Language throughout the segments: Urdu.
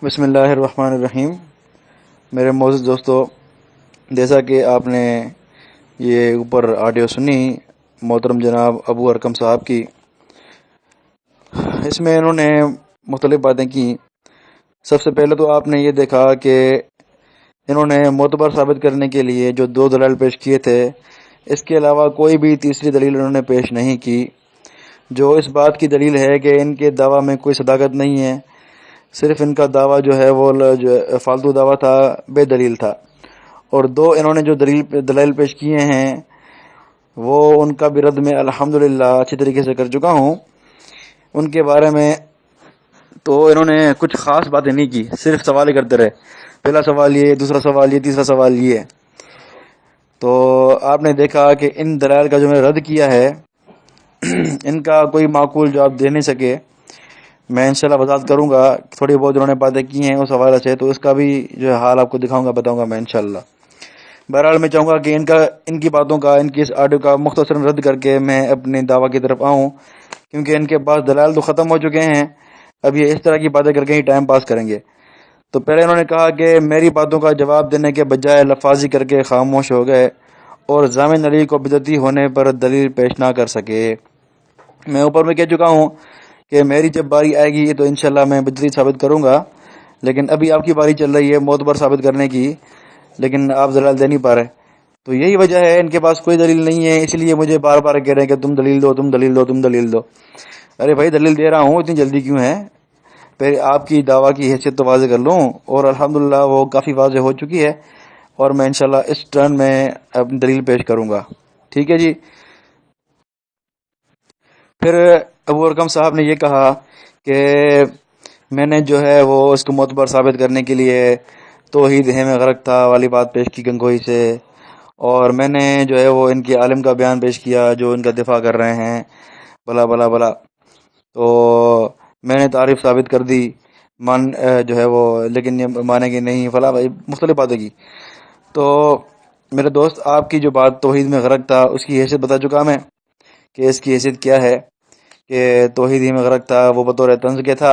بسم اللہ الرحمن الرحیم۔ میرے معزز دوستو، جیسا کہ آپ نے یہ اوپر آڈیو سنی محترم جناب ابو ارکم صاحب کی، اس میں انہوں نے مختلف باتیں کی۔ سب سے پہلے تو آپ نے یہ دیکھا کہ انہوں نے معتبر ثابت کرنے کے لیے جو دو دلائل پیش کیے تھے، اس کے علاوہ کوئی بھی تیسری دلیل انہوں نے پیش نہیں کی، جو اس بات کی دلیل ہے کہ ان کے دعویٰ میں کوئی صداقت نہیں ہے، صرف ان کا دعویٰ جو ہے وہ فالتو دعویٰ تھا، بے دلیل تھا۔ اور دو انہوں نے جو دلائل پیش کیے ہیں وہ ان کا بھی رد میں الحمدللہ اچھی طریقے سے کر چکا ہوں۔ ان کے بارے میں تو انہوں نے کچھ خاص باتیں نہیں کی، صرف سوال ہی کرتے رہے، پہلا سوال یہ، دوسرا سوال یہ، تیسرا سوال یہ۔ تو آپ نے دیکھا کہ ان دلائل کا جو میں نے رد کیا ہے ان کا کوئی معقول جواب دے نہیں سکے۔ میں انشاءاللہ وضاحت کروں گا، تھوڑی بہت انہوں نے باتیں کی ہیں اس حوالے سے، تو اس کا بھی جو ہے حال آپ کو دکھاؤں گا، بتاؤں گا میں انشاءاللہ۔ بہرحال میں چاہوں گا کہ ان کی باتوں کا، ان کی اس آڈیو کا مختصراً رد کر کے میں اپنے دعویٰ کی طرف آؤں، کیونکہ ان کے پاس دلائل تو ختم ہو چکے ہیں، اب یہ اس طرح کی باتیں کر کے ہی ٹائم پاس کریں گے۔ تو پہلے انہوں نے کہا کہ میری باتوں کا جواب دینے کے بجائے لفاظی کر کے خاموش ہو گئے اور ضامن علی کو بدعتی ہونے پر دلیل پیش نہ کر سکے۔ میں اوپر میں کہہ چکا ہوں کہ میری جب باری آئے گی تو انشاءاللہ میں بدعتی ثابت کروں گا، لیکن ابھی آپ کی باری چل رہی ہے معتبر ثابت کرنے کی، لیکن آپ دلائل دے نہیں پا رہے۔ تو یہی وجہ ہے، ان کے پاس کوئی دلیل نہیں ہے، اس لیے مجھے بار بار کہہ رہے ہیں کہ تم دلیل دو، تم دلیل دو، تم دلیل دو۔ ارے بھائی دلیل دے رہا ہوں، اتنی جلدی کیوں ہے؟ پھر آپ کی دعویٰ کی حیثیت تو واضح کر لوں، اور الحمدللہ وہ کافی واضح ہو چکی ہے، اور میں انشاءاللہ اس ٹرن میں اپنی دلیل پیش کروں گا، ٹھیک ہے جی۔ پھر ابو ارکم صاحب نے یہ کہا کہ میں نے جو ہے وہ اس کو معتبر ثابت کرنے کے لیے توحید میں غرق تھا والی بات پیش کی گنگوئی سے، اور میں نے جو ہے وہ ان کے عالم کا بیان پیش کیا جو ان کا دفاع کر رہے ہیں، بلا بلا بلا۔ تو میں نے تعریف ثابت کر دی، جو ہے وہ، لیکن یہ مانے گی نہیں، فلاں مختلف باتیں کی۔ تو میرے دوست، آپ کی جو بات توحید میں غرق تھا اس کی حیثیت بتا چکا میں کہ اس کی حیثیت کیا ہے، کہ توحید ہی میں غرق تھا، وہ بطور طنز کے تھا۔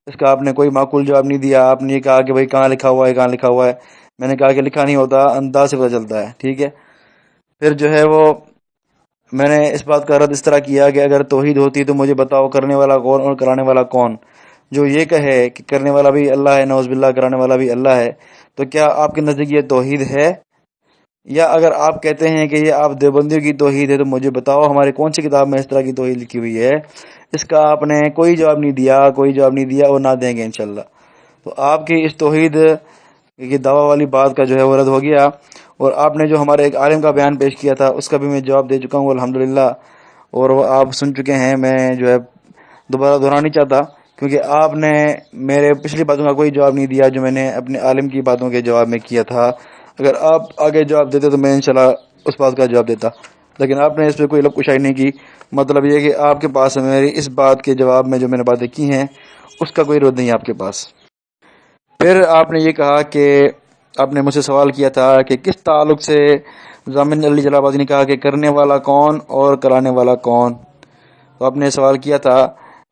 اس کا آپ نے کوئی معقول جواب نہیں دیا۔ آپ نے یہ کہا کہ بھائی کہاں لکھا ہوا ہے، کہاں لکھا ہوا ہے؟ میں نے کہا کہ لکھا نہیں ہوتا، انداز سے پتہ چلتا ہے، ٹھیک ہے۔ پھر جو ہے وہ میں نے اس بات کا رد اس طرح کیا کہ اگر توحید ہوتی تو مجھے بتاؤ کرنے والا کون اور کرانے والا کون؟ جو یہ کہے کہ کرنے والا بھی اللہ ہے، نعوذ باللہ، کرانے والا بھی اللہ ہے، تو کیا آپ کے نزدیک یہ توحید ہے؟ یا اگر آپ کہتے ہیں کہ یہ آپ دیوبندیوں کی توحید ہے تو مجھے بتاؤ ہماری کون سی کتاب میں اس طرح کی توحید لکھی ہوئی ہے؟ اس کا آپ نے کوئی جواب نہیں دیا، کوئی جواب نہیں دیا، اور نہ دیں گے انشاءاللہ۔ تو آپ کی اس توحید کی دعویٰ والی بات کا جو ہے وہ رد ہو گیا، اور آپ نے جو ہمارے ایک عالم کا بیان پیش کیا تھا اس کا بھی میں جواب دے چکا ہوں الحمدللہ، اور وہ آپ سن چکے ہیں۔ میں جو ہے دوبارہ دہرانا نہیں چاہتا، کیونکہ آپ نے میرے پچھلی باتوں کا کوئی جواب نہیں دیا جو میں نے اپنے عالم کی باتوں کے جواب میں کیا تھا۔ اگر آپ آگے جواب دیتے تو میں انشاءاللہ اس بات کا جواب دیتا، لیکن آپ نے اس پہ کوئی لب کشائی نہیں کی۔ مطلب یہ کہ آپ کے پاس میری اس بات کے جواب میں جو میں نے باتیں کی ہیں اس کا کوئی رد نہیں ہے آپ کے پاس۔ پھر آپ نے یہ کہا کہ آپ نے مجھ سے سوال کیا تھا کہ کس تعلق سے ضامن علی جلال آبادی نے کہا کہ کرنے والا کون اور کرانے والا کون؟ تو آپ نے سوال کیا تھا،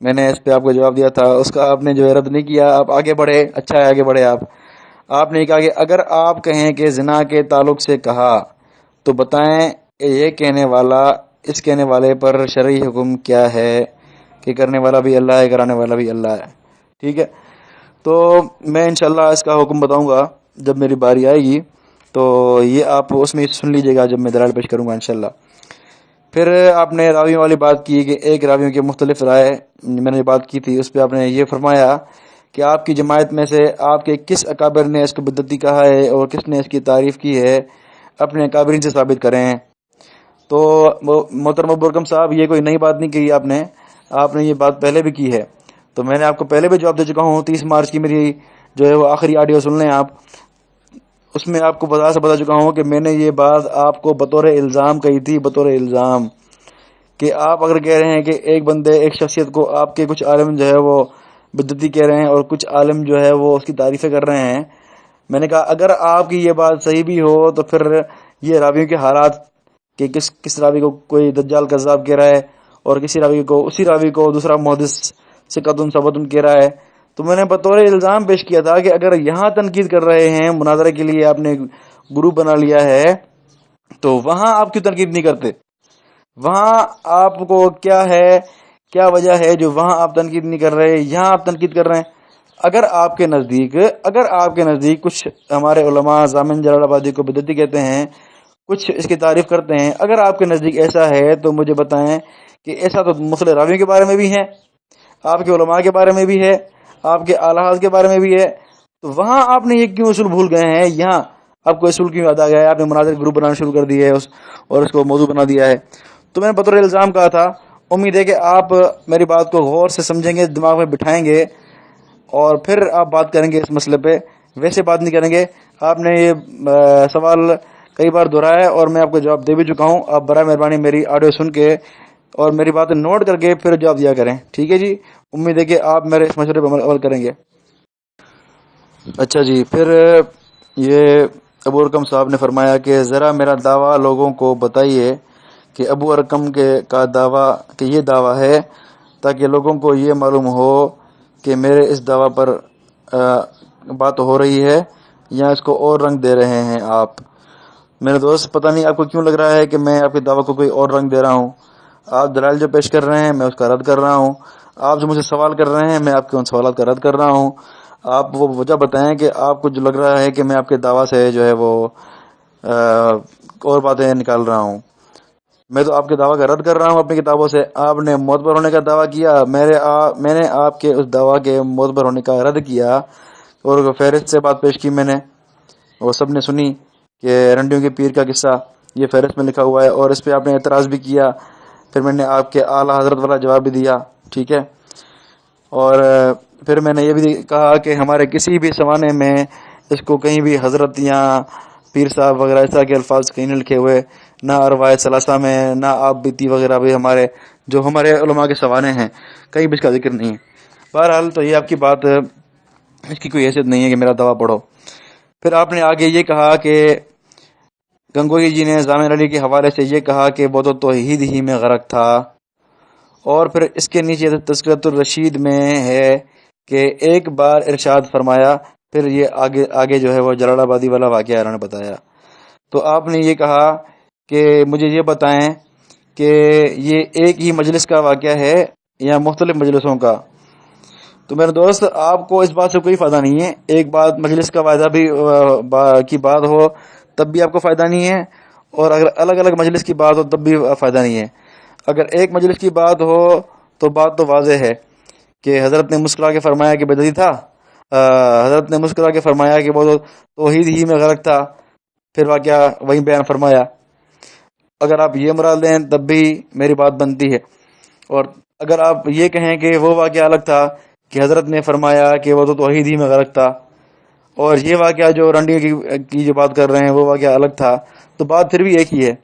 میں نے اس پہ آپ کو جواب دیا تھا، اس کا آپ نے جو ہے رد نہیں کیا۔ آپ آگے بڑھے، اچھا ہے آگے بڑھے۔ آپ نے کہا کہ اگر آپ کہیں کہ زنا کے تعلق سے کہا تو بتائیں یہ کہنے والا، اس کہنے والے پر شرعی حکم کیا ہے کہ کرنے والا بھی اللہ ہے، کرانے والا بھی اللہ ہے، ٹھیک ہے۔ تو میں انشاءاللہ اس کا حکم بتاؤں گا جب میری باری آئے گی، تو یہ آپ اس میں سن لیجئے گا جب میں دلائل پیش کروں گا انشاءاللہ۔ پھر آپ نے راویوں والی بات کی کہ ایک راویوں کی مختلف رائے، میں نے بات کی تھی، اس پہ آپ نے یہ فرمایا کہ آپ کی جماعت میں سے آپ کے کس اکابر نے اس کو بدعتی کہا ہے اور کس نے اس کی تعریف کی ہے، اپنے اکابرین سے ثابت کریں۔ تو محترم ابو ارکم صاحب، یہ کوئی نئی بات نہیں کہی آپ نے یہ بات پہلے بھی کی ہے، تو میں نے آپ کو پہلے بھی جواب دے چکا ہوں۔ 30 مارچ کی میری جو ہے وہ آخری آڈیو سن لیں آپ، اس میں آپ کو بتا چکا ہوں کہ میں نے یہ بات آپ کو بطور الزام کہی تھی، بطور الزام، کہ آپ اگر کہہ رہے ہیں کہ ایک بندے، ایک شخصیت کو آپ کے کچھ عالم جو ہے وہ بدعتی کہہ رہے ہیں اور کچھ عالم جو ہے وہ اس کی تعریفیں کر رہے ہیں، میں نے کہا اگر آپ کی یہ بات صحیح بھی ہو تو پھر یہ راویوں کے حالات کہ کس راوی کو کوئی دجال کذاب کہہ رہا ہے اور اسی راوی کو دوسرا محدث ثقۃ ثبت کہہ رہا ہے، تو میں نے بطور الزام پیش کیا تھا کہ اگر یہاں تنقید کر رہے ہیں، مناظرے کے لیے آپ نے گروپ بنا لیا ہے، تو وہاں آپ کیوں تنقید نہیں کرتے؟ وہاں آپ کو کیا وجہ ہے جو وہاں آپ تنقید نہیں کر رہے، یہاں آپ تنقید کر رہے ہیں؟ اگر آپ کے نزدیک کچھ ہمارے علماء ضامن جلال آبادی کو بدعتی کہتے ہیں، کچھ اس کی تعریف کرتے ہیں، اگر آپ کے نزدیک ایسا ہے تو مجھے بتائیں کہ ایسا تو مسئلہ راویوں کے بارے میں بھی ہے، آپ کے علماء کے بارے میں بھی ہے، آپ کے اعلیٰ حضرت کے بارے میں بھی ہے، تو وہاں آپ نے یہ کیوں اصول بھول گئے ہیں؟ یہاں آپ کو اصول کیوں یاد آ گیا ہے؟ آپ نے مناظر گروپ بنانا شروع کر دیا ہے اور اس کو موضوع بنا دیا ہے۔ تو میں نے بطور الزام کہا تھا، امید ہے کہ آپ میری بات کو غور سے سمجھیں گے، دماغ میں بٹھائیں گے، اور پھر آپ بات کریں گے اس مسئلے پہ، ویسے بات نہیں کریں گے۔ آپ نے یہ سوال کئی بار دہرایا ہے اور میں آپ کو جواب دے بھی چکا ہوں۔ آپ برائے مہربانی میری آڈیو سن کے اور میری باتیں نوٹ کر کے پھر جواب دیا کریں، ٹھیک ہے جی؟ امید ہے کہ آپ میرے اس مشورے پر عمل کریں گے۔ اچھا جی، پھر یہ ابو ارقم صاحب نے فرمایا کہ ذرا میرا دعویٰ لوگوں کو بتائیے کہ ابو ارقم کا دعویٰ کہ یہ دعویٰ ہے، تاکہ لوگوں کو یہ معلوم ہو کہ میرے اس دعویٰ پر بات ہو رہی ہے یا اس کو اور رنگ دے رہے ہیں آپ۔ میرے دوست، پتہ نہیں آپ کو کیوں لگ رہا ہے کہ میں آپ کے دعویٰ کو کوئی اور رنگ دے رہا ہوں۔ آپ دلائل جو پیش کر رہے ہیں میں اس کا رد کر رہا ہوں، آپ جو مجھے سوال کر رہے ہیں میں آپ کے ان سوالات کا رد کر رہا ہوں۔ آپ وہ وجہ بتائیں کہ آپ کو جو لگ رہا ہے کہ میں آپ کے دعویٰ سے جو ہے وہ اور باتیں نکال رہا ہوں۔ میں تو آپ کے دعویٰ کا رد کر رہا ہوں اپنی کتابوں سے۔ آپ نے معتبر ہونے کا دعویٰ کیا، میں نے آپ کے اس دعویٰ کے معتبر ہونے کا رد کیا، اور فہرست سے بات پیش کی میں نے، وہ سب نے سنی کہ رنڈیوں کے پیر کا قصہ یہ فہرست میں لکھا ہوا ہے، اور اس پہ آپ نے اعتراض بھی کیا۔ پھر میں نے آپ کے اعلیٰ حضرت والا جواب بھی دیا، ٹھیک ہے؟ اور پھر میں نے یہ بھی کہا کہ ہمارے کسی بھی سوانے میں اس کو کہیں بھی حضرت یا پیر صاحب وغیرہ ایسا کے الفاظ کہیں نہیں لکھے ہوئے، نہ روایت ثلاثہ میں، نہ آپ بیتی وغیرہ بھی ہمارے علماء کے سوانے ہیں، کہیں بھی اس کا ذکر نہیں ہے۔ بہرحال تو یہ آپ کی بات، اس کی کوئی حیثیت نہیں ہے کہ میرا دعویٰ پڑھو۔ پھر آپ نے آگے یہ کہا کہ گنگوئی جی نے ضامن علی کے حوالے سے یہ کہا کہ وہ تو توحید ہی میں غرق تھا، اور پھر اس کے نیچے تذکرۃ الرشید میں ہے کہ ایک بار ارشاد فرمایا، پھر یہ آگے جو ہے وہ جلال آبادی والا واقعہ انہوں نے بتایا۔ تو آپ نے یہ کہا کہ مجھے یہ بتائیں کہ یہ ایک ہی مجلس کا واقعہ ہے یا مختلف مجلسوں کا؟ تو میرے دوست، آپ کو اس بات سے کوئی فائدہ نہیں ہے۔ ایک بات مجلس کا وعدہ بھی کی بات ہو تب بھی آپ کو فائدہ نہیں ہے، اور اگر الگ الگ مجلس کی بات ہو تب بھی فائدہ نہیں ہے۔ اگر ایک مجلس کی بات ہو تو بات تو واضح ہے کہ حضرت نے مسکرا کے فرمایا کہ بدعی تھا، حضرت نے مسکرا کے فرمایا کہ وہ تو توحید ہی میں غرق تھا، پھر واقعہ وہیں بیان فرمایا۔ اگر آپ یہ مراد لیں تب بھی میری بات بنتی ہے، اور اگر آپ یہ کہیں کہ وہ واقعہ الگ تھا کہ حضرت نے فرمایا کہ وہ تو توحید ہی میں غرق تھا، اور یہ واقعہ جو رنڈی کی جو بات کر رہے ہیں وہ واقعہ الگ تھا، تو بات پھر بھی ایک ہی ہے۔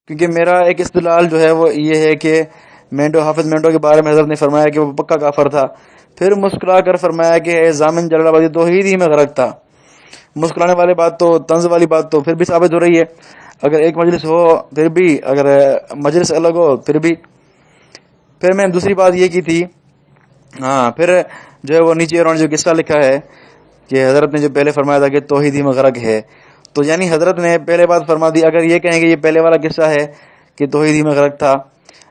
کیونکہ میرا ایک استدلال جو ہے وہ یہ ہے کہ حافظ مینڈو کے بارے میں حضرت نے فرمایا کہ وہ پکا کافر تھا، پھر مسکرا کر فرمایا کہ ضامن جلال آبادی توحید ہی میں غرق تھا۔ مسکرانے والی بات تو، طنز والی بات تو پھر بھی ثابت ہو رہی ہے۔ اگر ایک مجلس ہو پھر بھی، اگر مجلس الگ ہو پھر بھی۔ پھر میں نے دوسری بات یہ کی تھی، پھر جو ہے وہ نیچے انہوں نے جو قصہ لکھا ہے کہ حضرت نے جو پہلے فرمایا تھا کہ توحید ہی میں غرق ہے، تو یعنی حضرت نے پہلے بات فرما دی۔ اگر یہ کہیں کہ یہ پہلے والا قصہ ہے کہ توحید ہی میں غرق تھا،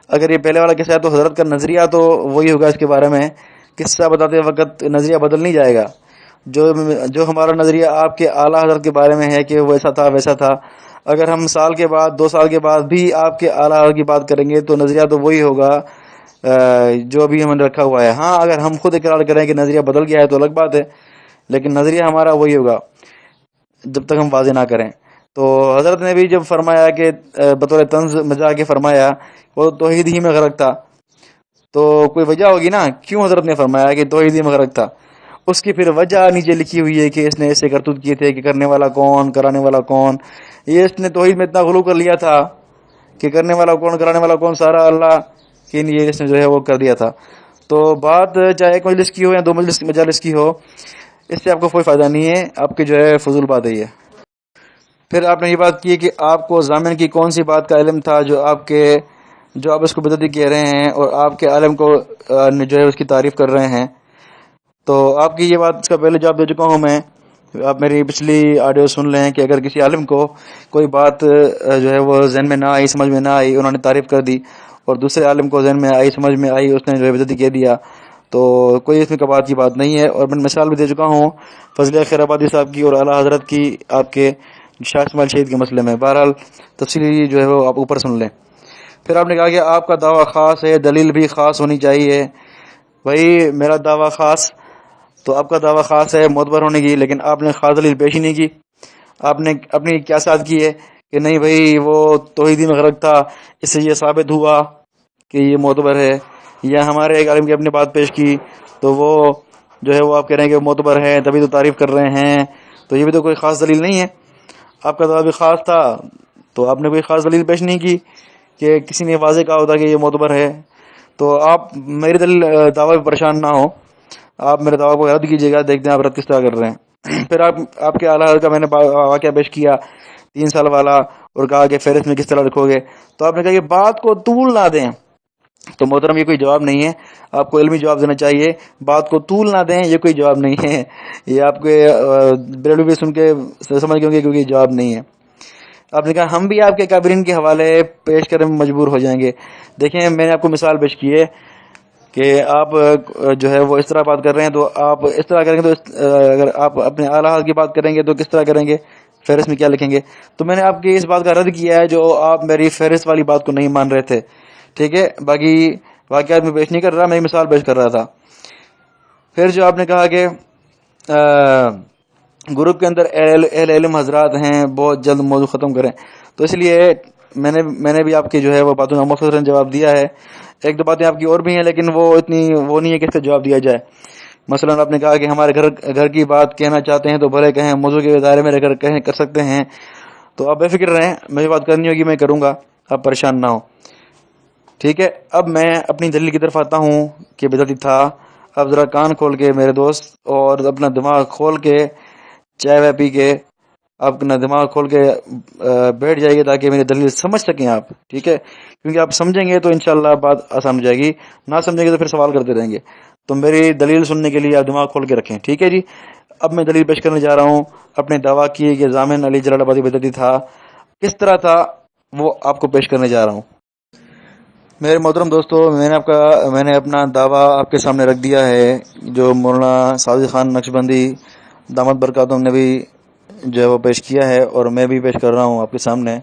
اگر یہ پہلے والا قصہ ہے تو حضرت کا نظریہ تو وہی ہوگا اس کے بارے میں، قصہ بتاتے وقت نظریہ بدل نہیں جائے گا۔ جو ہمارا نظریہ آپ کے اعلیٰ حضرت کے بارے میں ہے کہ وہ ایسا تھا ویسا تھا، اگر ہم سال کے بعد 2 سال کے بعد بھی آپ کے اعلیٰ حضرت کی بات کریں گے تو نظریہ تو وہی ہوگا جو ابھی ہم نے رکھا ہوا ہے۔ ہاں، اگر ہم خود اقرار کریں کہ نظریہ بدل گیا ہے تو الگ بات ہے، لیکن نظریہ ہمارا وہی ہوگا جب تک ہم واضح نہ کریں۔ تو حضرت نے بھی جب فرمایا کہ بطور طنز مزاح کے فرمایا وہ توحید ہی میں غرق تھا، تو کوئی وجہ ہوگی نا کیوں حضرت نے فرمایا کہ توحید ہی میں غرق تھا۔ اس کی پھر وجہ نیچے لکھی ہوئی ہے کہ اس نے ایسے کرتوت کیے تھے کہ کرنے والا کون، کرانے والا کون۔ یہ اس نے توحید میں اتنا غلو کر لیا تھا کہ کرنے والا کون، کرانے والا کون، سارا اللہ کے لیے اس نے جو ہے وہ کر دیا تھا۔ تو بات چاہے ایک مجلس کی ہو یا 2 مجالس کی ہو، اس سے آپ کو کوئی فائدہ نہیں ہے، آپ کی جو ہے فضول بات ہے یہ۔ پھر آپ نے یہ بات کی کہ آپ کو ضامن کی کون سی بات کا علم تھا جو آپ اس کو بدعتی کہہ رہے ہیں اور آپ کے عالم کو جو ہے اس کی تعریف کر رہے ہیں۔ تو آپ کی یہ بات اس کا پہلے جواب دے چکا ہوں میں. آپ میری پچھلی آڈیو سن لیں کہ اگر کسی عالم کو کوئی بات جو ہے وہ ذہن میں نہ آئی، سمجھ میں نہ آئی، انہوں نے تعریف کر دی، اور دوسرے عالم کو ذہن میں آئی، سمجھ میں آئی، اس نے جو ہے بدعتی کہہ دیا، تو کوئی اس میں کبات کی بات نہیں ہے. اور میں مثال بھی دے چکا ہوں فضل خیر آبادی صاحب کی اور اعلیٰ حضرت کی آپ کے شاہ اسماعیل شہید کے مسئلے میں. بہرحال تفصیلی جو ہے وہ آپ اوپر سن لیں. پھر آپ نے کہا کہ آپ کا دعویٰ خاص ہے، دلیل بھی خاص ہونی چاہیے. بھائی میرا دعویٰ خاص، تو آپ کا دعویٰ خاص ہے معتبر ہونے کی، لیکن آپ نے خاص دلیل پیش ہی نہیں کی. آپ نے اپنی کیا ساتھ کی ہے کہ نہیں بھائی وہ توحیدی میں غرق تھا، اس سے یہ ثابت ہوا کہ یہ معتبر ہے. یا ہمارے ایک عالم کی اپنی بات پیش کی تو وہ جو ہے وہ آپ کہہ رہے ہیں کہ وہ معتبر ہے، تبھی تو تعریف کر رہے ہیں. تو یہ بھی تو کوئی خاص دلیل نہیں ہے. آپ کا دعویٰ بھی خاص تھا تو آپ نے کوئی خاص دلیل پیش نہیں کی کہ کسی نے واضح کہا ہوتا کہ یہ معتبر ہے. تو آپ میری دلیل دعویٰ پہ پریشان نہ ہو، آپ میرے دعویٰ کو رد کیجیے گا، دیکھتے ہیں آپ رد کس طرح کر رہے ہیں. پھر آپ کے اعلیٰ حضرت کا میں نے واقعہ پیش کیا 3 سال والا، اور کہا کہ فہرست میں کس طرح رکھو گے. تو آپ نے کہا کہ بات کو طول نہ دیں. تو محترم یہ کوئی جواب نہیں ہے، آپ کو علمی جواب دینا چاہیے. بات کو طول نہ دیں یہ کوئی جواب نہیں ہے. یہ آپ کے بریلوی بھی سن کے سمجھ گئے ہوں گے کہ کوئی جواب نہیں ہے. آپ نے کہا ہم بھی آپ کے کابرین کے حوالے پیش کرنے میں مجبور ہو جائیں گے. دیکھیں میں نے آپ کو مثال پیش کی ہے کہ آپ جو ہے وہ اس طرح بات کر رہے ہیں، تو آپ اس طرح کریں گے تو اگر آپ اپنے اعلیٰ حضرت کی بات کریں گے تو کس طرح کریں گے، فہرست میں کیا لکھیں گے. تو میں نے آپ کی اس بات کا رد کیا ہے جو آپ میری فہرست والی بات کو نہیں مان رہے تھے. ٹھیک ہے، باقی واقعات میں پیش نہیں کر رہا، میں مثال پیش کر رہا تھا. پھر جو آپ نے کہا کہ گروپ کے اندر اہل علم حضرات ہیں، بہت جلد موضوع ختم کریں، تو اس لیے میں نے بھی آپ کی جو ہے وہ باتوں کا مختصراً جواب دیا ہے. ایک دو باتیں آپ کی اور بھی ہیں لیکن وہ اتنی وہ نہیں ہے کہ اس کا جواب دیا جائے. مثلا آپ نے کہا کہ ہمارے گھر کی بات کہنا چاہتے ہیں تو بھلے کہیں، موضوع کے دائرے میں رہ کر کہیں کر سکتے ہیں. تو آپ بے فکر رہیں، مجھے بات کرنی ہوگی میں کروں گا، آپ پریشان نہ ہو. ٹھیک ہے، اب میں اپنی دلیل کی طرف آتا ہوں کہ بدعتی تھا. اب ذرا کان کھول کے میرے دوست، اور اپنا دماغ کھول کے چائے وائے پی کے اپنا دماغ کھول کے بیٹھ جائیے تاکہ میری دلیل سمجھ سکیں آپ. ٹھیک ہے، کیونکہ آپ سمجھیں گے تو انشاءاللہ بات آسان ہو جائے گی، نہ سمجھیں گے تو پھر سوال کرتے رہیں گے. تو میری دلیل سننے کے لیے آپ دماغ کھول کے رکھیں. ٹھیک ہے جی، اب میں دلیل پیش کرنے جا رہا ہوں. اپنے دعویٰ کی کہ ضامن علی جلال آبادی بدعتی تھا، کس طرح تھا وہ آپ کو پیش کرنے جا رہا ہوں. میرے محترم دوستو، میں نے اپنا دعویٰ آپ کے سامنے رکھ دیا ہے، جو مولانا سعدی خان نقشبندی دامت برکاتہم نے بھی جو ہے وہ پیش کیا ہے، اور میں بھی پیش کر رہا ہوں آپ کے سامنے.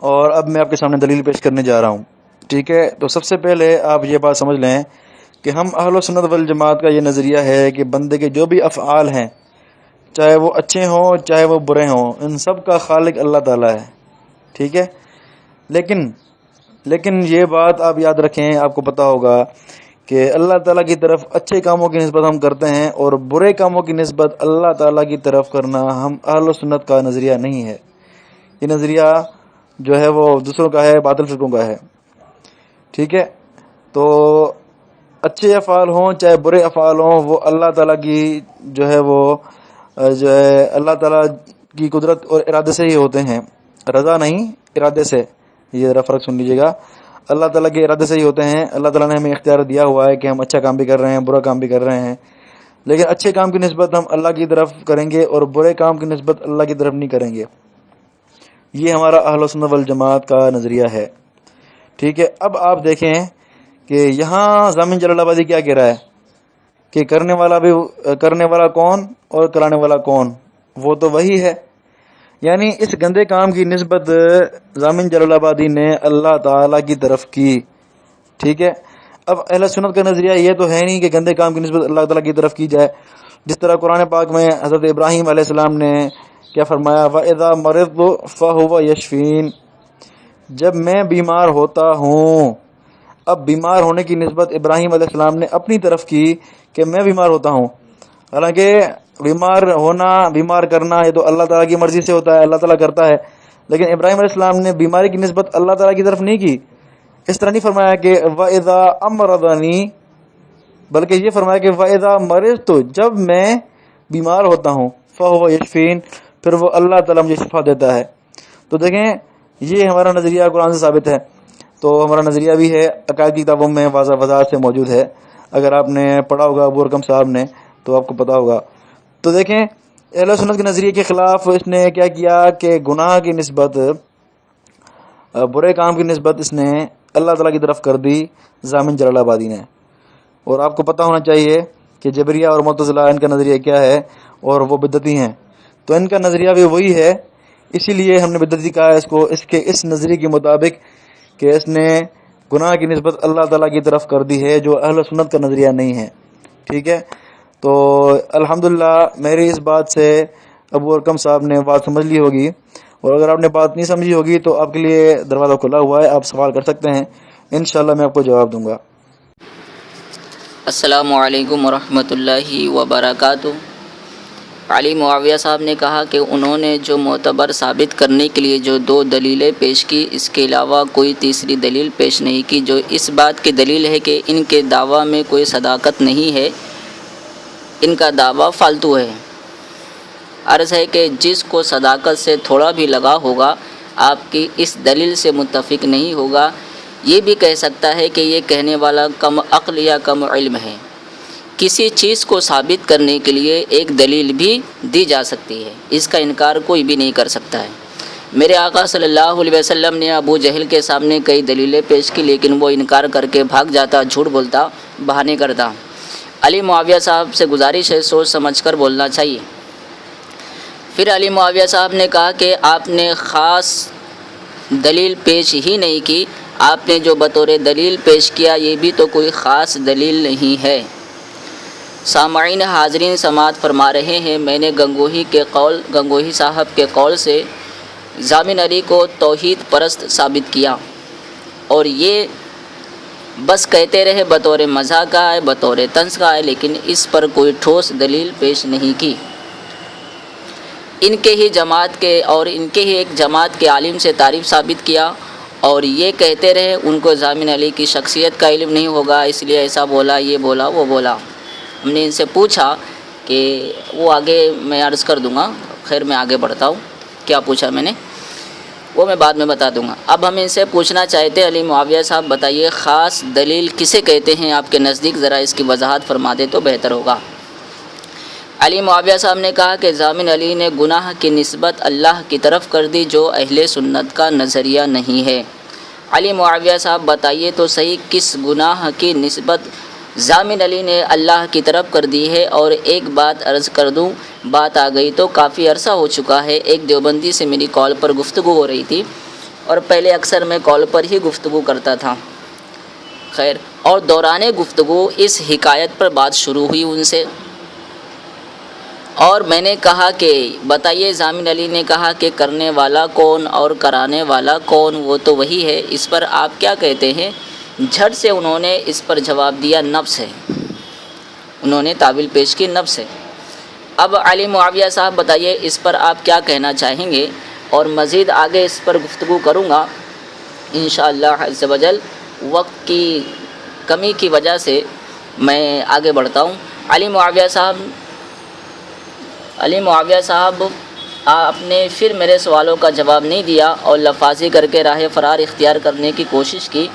اور اب میں آپ کے سامنے دلیل پیش کرنے جا رہا ہوں. ٹھیک ہے، تو سب سے پہلے آپ یہ بات سمجھ لیں کہ ہم اہل سنت والجماعت کا یہ نظریہ ہے کہ بندے کے جو بھی افعال ہیں، چاہے وہ اچھے ہوں چاہے وہ برے ہوں، ان سب کا خالق اللہ تعالیٰ ہے. ٹھیک ہے، لیکن یہ بات آپ یاد رکھیں، آپ کو پتا ہوگا کہ اللہ تعالیٰ کی طرف اچھے کاموں کی نسبت ہم کرتے ہیں، اور برے کاموں کی نسبت اللہ تعالیٰ کی طرف کرنا ہم اہل سنت کا نظریہ نہیں ہے. یہ نظریہ جو ہے وہ دوسروں کا ہے، باطل فرقوں کا ہے. ٹھیک ہے، تو اچھے افعال ہوں چاہے برے افعال ہوں، وہ اللہ تعالیٰ کی جو ہے وہ اللہ تعالیٰ کی قدرت اور ارادے سے ہی ہوتے ہیں، رضا نہیں ارادے سے. یہ ذرا فرق سن لیجیے گا، اللہ تعالیٰ کے ارادے سے ہی ہوتے ہیں. اللہ تعالیٰ نے ہمیں اختیار دیا ہوا ہے کہ ہم اچھا کام بھی کر رہے ہیں، برا کام بھی کر رہے ہیں، لیکن اچھے کام کی نسبت ہم اللہ کی طرف کریں گے اور برے کام کی نسبت اللہ کی طرف نہیں کریں گے. یہ ہمارا اہل سنت والجماعت کا نظریہ ہے. ٹھیک ہے، اب آپ دیکھیں کہ یہاں ضامن جلال آبادی کیا کہہ رہا ہے کہ کرنے والا کون اور کرانے والا کون، وہ تو وہی ہے. یعنی اس گندے کام کی نسبت ضامن جلال آبادی نے اللہ تعالیٰ کی طرف کی. ٹھیک ہے، اب اہل سنت کا نظریہ یہ تو ہے نہیں کہ گندے کام کی نسبت اللہ تعالیٰ کی طرف کی جائے. جس طرح قرآن پاک میں حضرت ابراہیم علیہ السلام نے کیا فرمایا، وَإِذَا مَرِضْتُ فَهُوَ يَشْفِينِ، جب میں بیمار ہوتا ہوں. اب بیمار ہونے کی نسبت ابراہیم علیہ السلام نے اپنی طرف کی کہ میں بیمار ہوتا ہوں، حالانکہ بیمار ہونا بیمار کرنا یہ تو اللہ تعالیٰ کی مرضی سے ہوتا ہے، اللہ تعالیٰ کرتا ہے. لیکن ابراہیم علیہ السلام نے بیماری کی نسبت اللہ تعالیٰ کی طرف نہیں کی. اس طرح نہیں فرمایا کہ وَإِذَا أَمْرَضَنِي، بلکہ یہ فرمایا کہ وَإِذَا مَرِضْتُ، جب میں بیمار ہوتا ہوں، فَهُوَ يَشْفِينِ، پھر وہ اللہ تعالیٰ مجھے شفا دیتا ہے. تو دیکھیں یہ ہمارا نظریہ قرآن سے ثابت ہے. تو ہمارا نظریہ بھی ہے، عقائد کی کتابوں میں واضح وضاحت سے موجود ہے. اگر آپ نے پڑھا ہوگا ابو ارقم صاحب نے تو آپ کو پتا ہوگا. تو دیکھیں اہل سنت کے نظریے کے خلاف اس نے کیا کیا کہ گناہ کی نسبت، برے کام کی نسبت اس نے اللہ تعالیٰ کی طرف کر دی ضامن جلال آبادی نے. اور آپ کو پتہ ہونا چاہیے کہ جبریہ اور معتزلہ ان کا نظریہ کیا ہے، اور وہ بدعتی ہیں. تو ان کا نظریہ بھی وہی ہے، اسی لیے ہم نے بدعتی کہا ہے اس کو، اس نظریے کے مطابق کہ اس نے گناہ کی نسبت اللہ تعالیٰ کی طرف کر دی ہے، جو اہل سنت کا نظریہ نہیں ہے. ٹھیک ہے. تو الحمدللہ میری اس بات سے ابو ارقم صاحب نے بات سمجھ لی ہوگی، اور اگر آپ نے بات نہیں سمجھی ہوگی تو آپ کے لیے دروازہ کھلا ہوا ہے، آپ سوال کر سکتے ہیں، انشاءاللہ میں آپ کو جواب دوں گا. السلام علیکم ورحمۃ اللہ وبرکاتہ. علی معاویہ صاحب نے کہا کہ انہوں نے جو معتبر ثابت کرنے کے لیے جو 2 دلیلیں پیش کی، اس کے علاوہ کوئی تیسری دلیل پیش نہیں کی، جو اس بات کی دلیل ہے کہ ان کے دعویٰ میں کوئی صداقت نہیں ہے، ان کا دعویٰ فالتو ہے. عرض ہے کہ جس کو صداقت سے تھوڑا بھی لگا ہوگا آپ کی اس دلیل سے متفق نہیں ہوگا، یہ بھی کہہ سکتا ہے کہ یہ کہنے والا کم عقل یا کم علم ہے. کسی چیز کو ثابت کرنے کے لیے ایک دلیل بھی دی جا سکتی ہے، اس کا انکار کوئی بھی نہیں کر سکتا ہے. میرے آقا صلی اللہ علیہ وسلم نے ابو جہل کے سامنے کئی دلیلیں پیش کی، لیکن وہ انکار کر کے بھاگ جاتا، جھوٹ بولتا، بہانے کرتا. علی معاویہ صاحب سے گزارش ہے سوچ سمجھ کر بولنا چاہیے. پھر علی معاویہ صاحب نے کہا کہ آپ نے خاص دلیل پیش ہی نہیں کی، آپ نے جو بطور دلیل پیش کیا یہ بھی تو کوئی خاص دلیل نہیں ہے. سامعین حاضرین سماعت فرما رہے ہیں، میں نے گنگوہی صاحب کے قول سے ضامن علی کو توحید پرست ثابت کیا، اور یہ بس کہتے رہے، بطور مزاح کا ہے، بطور طنز کا ہے، لیکن اس پر کوئی ٹھوس دلیل پیش نہیں کی. ان کے ہی ایک جماعت کے عالم سے تعریف ثابت کیا، اور یہ کہتے رہے ان کو ضامن علی کی شخصیت کا علم نہیں ہوگا، اس لیے ایسا بولا، یہ بولا، وہ بولا. ہم نے ان سے پوچھا کہ وہ آگے میں عرض کر دوں گا، خیر میں آگے بڑھتا ہوں، کیا پوچھا میں نے وہ میں بعد میں بتا دوں گا. اب ہم ان سے پوچھنا چاہتے ہیں، علی معاویہ صاحب بتائیے خاص دلیل کسے کہتے ہیں آپ کے نزدیک، ذرا اس کی وضاحت فرما دے تو بہتر ہوگا. علی معاویہ صاحب نے کہا کہ ضامن علی نے گناہ کی نسبت اللہ کی طرف کر دی، جو اہل سنت کا نظریہ نہیں ہے. علی معاویہ صاحب بتائیے تو صحیح کس گناہ کی نسبت ضامن علی نے اللہ کی طرف کر دی ہے. اور ایک بات عرض کر دوں، بات آ گئی تو کافی عرصہ ہو چکا ہے، ایک دیوبندی سے میری کال پر گفتگو ہو رہی تھی، اور پہلے اکثر میں کال پر ہی گفتگو کرتا تھا. خیر، اور دوران گفتگو اس حکایت پر بات شروع ہوئی ان سے، اور میں نے کہا کہ بتائیے ضامن علی نے کہا کہ کرنے والا کون اور کرانے والا کون، وہ تو وہی ہے، اس پر آپ کیا کہتے ہیں؟ جھٹ سے انہوں نے اس پر جواب دیا نفس ہے، انہوں نے تعویل پیش کی نفس ہے. اب علی معاویہ صاحب بتائیے اس پر آپ کیا کہنا چاہیں گے، اور مزید آگے اس پر گفتگو کروں گا انشاءاللہ عز و جل. وقت کی کمی کی وجہ سے میں آگے بڑھتا ہوں. علی معاویہ صاحب آپ نے پھر میرے سوالوں کا جواب نہیں دیا اور لفاظی کر کے راہ فرار اختیار کرنے کی کوشش کی.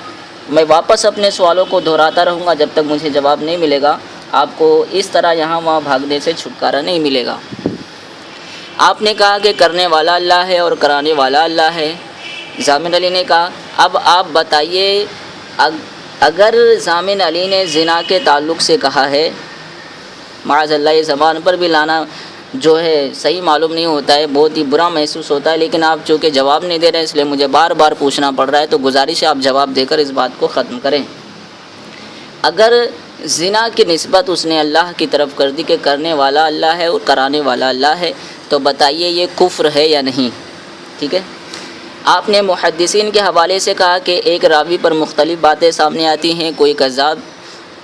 میں واپس اپنے سوالوں کو دہراتا رہوں گا جب تک مجھے جواب نہیں ملے گا. آپ کو اس طرح یہاں وہاں بھاگنے سے چھٹکارا نہیں ملے گا. آپ نے کہا کہ کرنے والا اللہ ہے اور کرانے والا اللہ ہے. ضامن علی نے کہا اب آپ بتائیے، اگر ضامن علی نے زنا کے تعلق سے کہا ہے، معاذ اللہ یہ زبان پر بھی لانا جو ہے صحیح معلوم نہیں ہوتا ہے، بہت ہی برا محسوس ہوتا ہے، لیکن آپ چونکہ جواب نہیں دے رہے ہیں اس لیے مجھے بار بار پوچھنا پڑ رہا ہے، تو گزارش ہے آپ جواب دے کر اس بات کو ختم کریں. اگر زنا کی نسبت اس نے اللہ کی طرف کر دی کہ کرنے والا اللہ ہے اور کرانے والا اللہ ہے، تو بتائیے یہ کفر ہے یا نہیں؟ ٹھیک ہے. آپ نے محدثین کے حوالے سے کہا کہ ایک راوی پر مختلف باتیں سامنے آتی ہیں، کوئی کذاب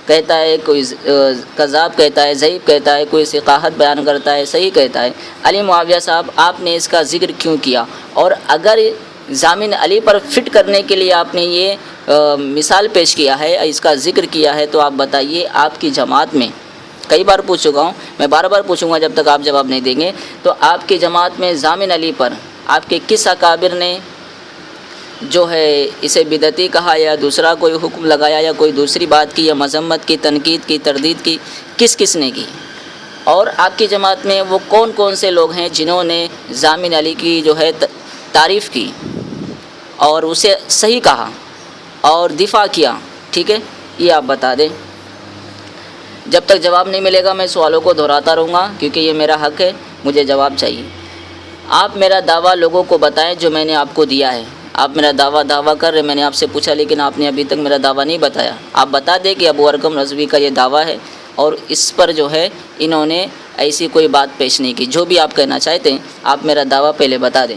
کہتا ہے، کوئی کذاب کہتا ہے، ضعیف کہتا ہے، کوئی ثقاحت بیان کرتا ہے، صحیح کہتا ہے. علی معاویہ صاحب آپ نے اس کا ذکر کیوں کیا؟ اور اگر ضامن علی پر فٹ کرنے کے لیے آپ نے یہ مثال پیش کیا ہے، اس کا ذکر کیا ہے، تو آپ بتائیے آپ کی جماعت میں، کئی بار پوچھ چکا ہوں، میں بار بار پوچھوں گا جب تک آپ جواب نہیں دیں گے، تو آپ کی جماعت میں ضامن علی پر آپ کے کس اکابر نے جو ہے اسے بدعتی کہا، یا دوسرا کوئی حکم لگایا، یا کوئی دوسری بات کی، یا مذمت کی، تنقید کی، تردید کی، کس نے کی؟ اور آپ کی جماعت میں وہ کون کون سے لوگ ہیں جنہوں نے ضامن علی کی جو ہے تعریف کی اور اسے صحیح کہا اور دفاع کیا؟ ٹھیک ہے، یہ آپ بتا دیں۔ جب تک جواب نہیں ملے گا میں سوالوں کو دہراتا رہوں گا، کیونکہ یہ میرا حق ہے، مجھے جواب چاہیے۔ آپ میرا دعویٰ لوگوں کو بتائیں جو میں نے آپ کو دیا ہے۔ آپ میرا دعویٰ کر رہے، میں نے آپ سے پوچھا لیکن آپ نے ابھی تک میرا دعویٰ نہیں بتایا۔ آپ بتا دیں کہ ابو ارقم رضوی کا یہ دعویٰ ہے اور اس پر جو ہے انہوں نے ایسی کوئی بات پیش نہیں کی۔ جو بھی آپ کہنا چاہتے ہیں آپ میرا دعویٰ پہلے بتا دیں۔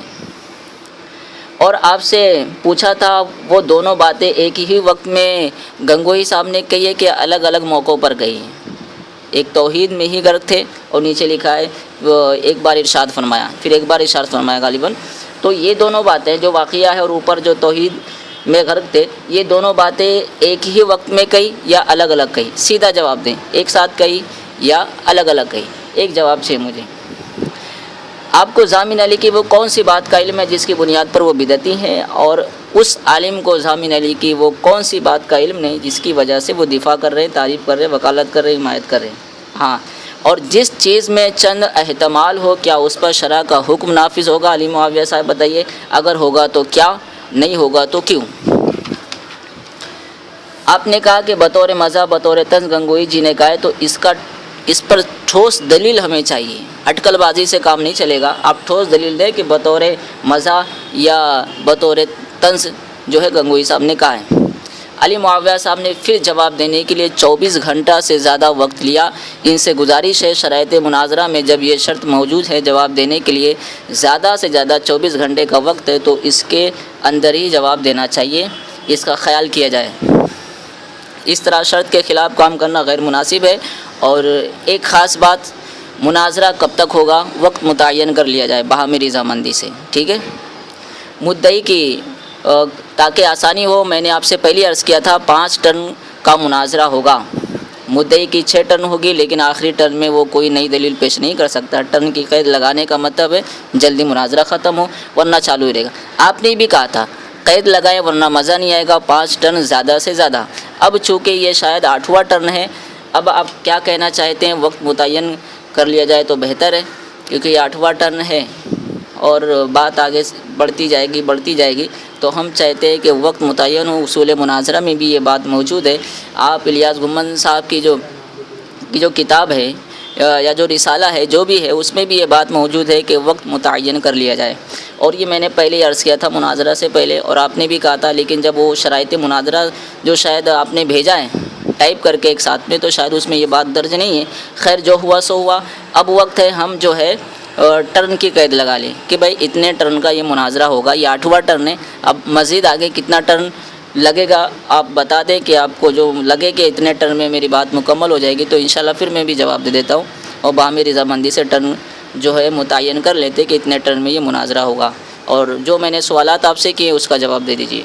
اور آپ سے پوچھا تھا وہ دونوں باتیں ایک ہی وقت میں گنگوہی صاحب نے کہی ہے کہ الگ الگ موقعوں پر کہی ہیں؟ ایک توحید میں ہی غرق تھے اور نیچے لکھا ہے وہ ایک بار ارشاد فرمایا، پھر ایک بار ارشاد فرمایا غالباً۔ تو یہ دونوں باتیں جو واقعہ ہے اور اوپر جو توحید میں غرق تھے، یہ دونوں باتیں ایک ہی وقت میں کہی یا الگ الگ کہی؟ سیدھا جواب دیں، ایک ساتھ کہی یا الگ الگ کہی؟ ایک جواب چاہیے مجھے۔ آپ کو ضامن علی کی وہ کون سی بات کا علم ہے جس کی بنیاد پر وہ بدعتی ہیں، اور اس عالم کو ضامن علی کی وہ کون سی بات کا علم نہیں جس کی وجہ سے وہ دفاع کر رہے ہیں، تعریف کر رہے ہیں، وکالت کر رہے ہیں، حمایت کر رہے ہیں؟ ہاں، اور جس چیز میں چند احتمال ہو کیا اس پر شرع کا حکم نافذ ہوگا؟ علی معاویہ صاحب بتائیے، اگر ہوگا تو کیا، نہیں ہوگا تو کیوں؟ آپ نے کہا کہ بطور مذہب بطور طنز گنگوئی جی نے کہا ہے، تو اس پر ٹھوس دلیل ہمیں چاہیے، اٹکل بازی سے کام نہیں چلے گا۔ آپ ٹھوس دلیل دیں کہ بطور مزاح یا بطور طنز جو ہے گنگوئی صاحب نے کہا ہے۔ علی معاویہ صاحب نے پھر جواب دینے کے لیے 24 گھنٹہ سے زیادہ وقت لیا۔ ان سے گزارش ہے شرائط مناظرہ میں جب یہ شرط موجود ہے جواب دینے کے لیے زیادہ سے زیادہ 24 گھنٹے کا وقت ہے، تو اس کے اندر ہی جواب دینا چاہیے، اس کا خیال کیا جائے۔ اس طرح شرط کے خلاف کام کرنا غیر مناسب ہے۔ اور ایک خاص بات، مناظرہ کب تک ہوگا وقت متعین کر لیا جائے باہمی رضامندی سے، ٹھیک ہے؟ مدعی کی تاکہ آسانی ہو، میں نے آپ سے پہلے عرض کیا تھا 5 ٹرن کا مناظرہ ہوگا۔ مدعی کی 6 ٹرن ہوگی، لیکن آخری ٹرن میں وہ کوئی نئی دلیل پیش نہیں کر سکتا۔ ٹرن کی قید لگانے کا مطلب ہے جلدی مناظرہ ختم ہو، ورنہ چالو ہی رہے گا۔ آپ نے بھی کہا تھا قید لگائے ورنہ مزہ نہیں آئے گا، 5 ٹرن زیادہ سے زیادہ۔ اب چونکہ یہ شاید 8واں ٹرن ہے، اب آپ کیا کہنا چاہتے ہیں؟ وقت متعین کر لیا جائے تو بہتر ہے، کیونکہ یہ 8واں ٹرن ہے اور بات آگے بڑھتی جائے گی، تو ہم چاہتے ہیں کہ وقت متعین ہو۔ اصول مناظرہ میں بھی یہ بات موجود ہے۔ آپ الیاس گمن صاحب کی جو کتاب ہے یا جو رسالہ ہے جو بھی ہے، اس میں بھی یہ بات موجود ہے کہ وقت متعین کر لیا جائے۔ اور یہ میں نے پہلے عرض کیا تھا مناظرہ سے پہلے، اور آپ نے بھی کہا تھا، لیکن جب وہ شرائط مناظرہ جو شاید آپ نے بھیجا ہے ٹائپ کر کے ایک ساتھ میں، تو شاید اس میں یہ بات درج نہیں ہے۔ خیر، جو ہوا سو ہوا۔ اب وقت ہے ہم جو ہے ٹرن کی قید لگا لیں کہ بھائی اتنے ٹرن کا یہ مناظرہ ہوگا، یہ 8واں ٹرن ہے۔ اب مزید آگے کتنا ٹرن لگے گا آپ بتا دیں، کہ آپ کو جو لگے کہ اتنے ٹرن میں میری بات مکمل ہو جائے گی، تو انشاءاللہ پھر میں بھی جواب دے دیتا ہوں، اور باہمی رضامندی سے ٹرن جو ہے متعین کر لیتے کہ اتنے ٹرن میں یہ مناظرہ ہوگا۔ اور جو میں نے سوالات آپ سے کیے اس کا جواب دے دیجیے۔